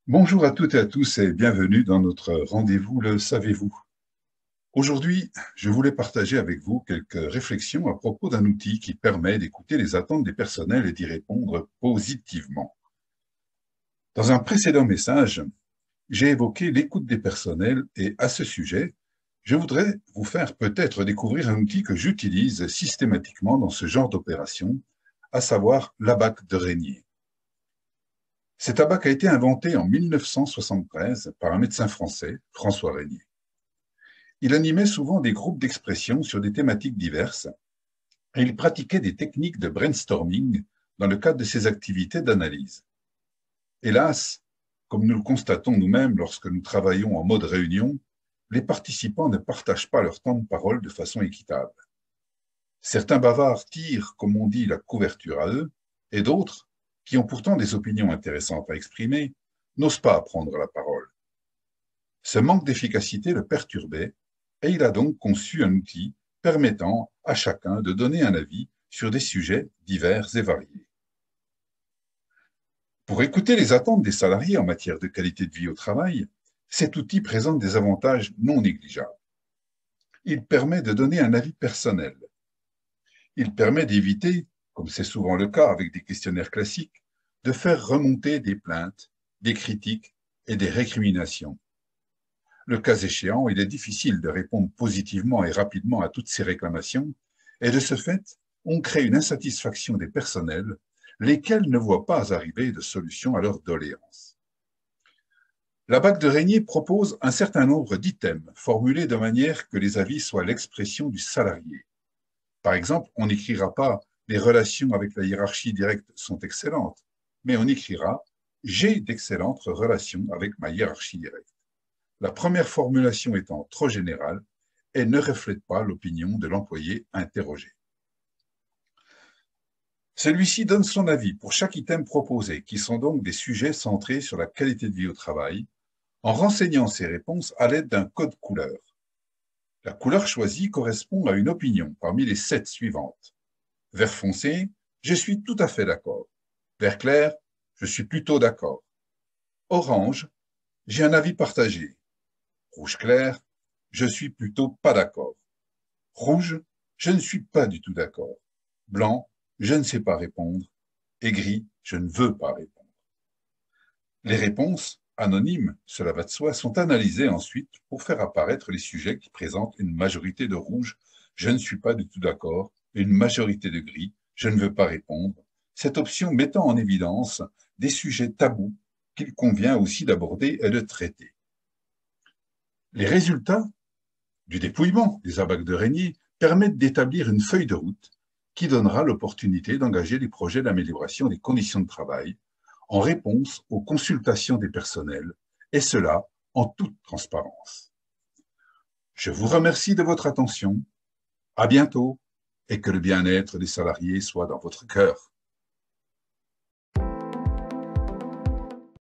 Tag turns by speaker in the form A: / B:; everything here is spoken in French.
A: Bonjour à toutes et à tous et bienvenue dans notre rendez-vous Le Savez-vous. Aujourd'hui, je voulais partager avec vous quelques réflexions à propos d'un outil qui permet d'écouter les attentes des personnels et d'y répondre positivement. Dans un précédent message, j'ai évoqué l'écoute des personnels et à ce sujet, je voudrais vous faire peut-être découvrir un outil que j'utilise systématiquement dans ce genre d'opération, à savoir l'ABAC de Régnier. Cet ABAC a été inventé en 1973 par un médecin français, François Régnier. Il animait souvent des groupes d'expression sur des thématiques diverses et il pratiquait des techniques de brainstorming dans le cadre de ses activités d'analyse. Hélas, comme nous le constatons nous-mêmes lorsque nous travaillons en mode réunion, les participants ne partagent pas leur temps de parole de façon équitable. Certains bavards tirent, comme on dit, la couverture à eux, et d'autres, qui ont pourtant des opinions intéressantes à exprimer, n'osent pas prendre la parole. Ce manque d'efficacité le perturbait et il a donc conçu un outil permettant à chacun de donner un avis sur des sujets divers et variés. Pour écouter les attentes des salariés en matière de qualité de vie au travail, cet outil présente des avantages non négligeables. Il permet de donner un avis personnel. Il permet d'éviter, comme c'est souvent le cas avec des questionnaires classiques, de faire remonter des plaintes, des critiques et des récriminations. Le cas échéant, il est difficile de répondre positivement et rapidement à toutes ces réclamations, et de ce fait, on crée une insatisfaction des personnels, lesquels ne voient pas arriver de solution à leurs doléances. La BAC de Régnier propose un certain nombre d'items formulés de manière que les avis soient l'expression du salarié. Par exemple, on n'écrira pas « les relations avec la hiérarchie directe sont excellentes », mais on écrira « j'ai d'excellentes relations avec ma hiérarchie directe ». La première formulation étant trop générale, elle ne reflète pas l'opinion de l'employé interrogé. Celui-ci donne son avis pour chaque item proposé, qui sont donc des sujets centrés sur la qualité de vie au travail, en renseignant ses réponses à l'aide d'un code couleur. La couleur choisie correspond à une opinion parmi les 7 suivantes. Vert foncé, je suis tout à fait d'accord. Vert clair, je suis plutôt d'accord. Orange, j'ai un avis partagé. Rouge clair, je suis plutôt pas d'accord. Rouge, je ne suis pas du tout d'accord. Blanc, je ne sais pas répondre. Et gris, je ne veux pas répondre. Les réponses, anonymes, cela va de soi, sont analysées ensuite pour faire apparaître les sujets qui présentent une majorité de rouge, je ne suis pas du tout d'accord, et une majorité de gris, je ne veux pas répondre. Cette option mettant en évidence des sujets tabous qu'il convient aussi d'aborder et de traiter. Les résultats du dépouillement des ABAC de Régnier permettent d'établir une feuille de route qui donnera l'opportunité d'engager des projets d'amélioration des conditions de travail en réponse aux consultations des personnels, et cela en toute transparence. Je vous remercie de votre attention. À bientôt et que le bien-être des salariés soit dans votre cœur.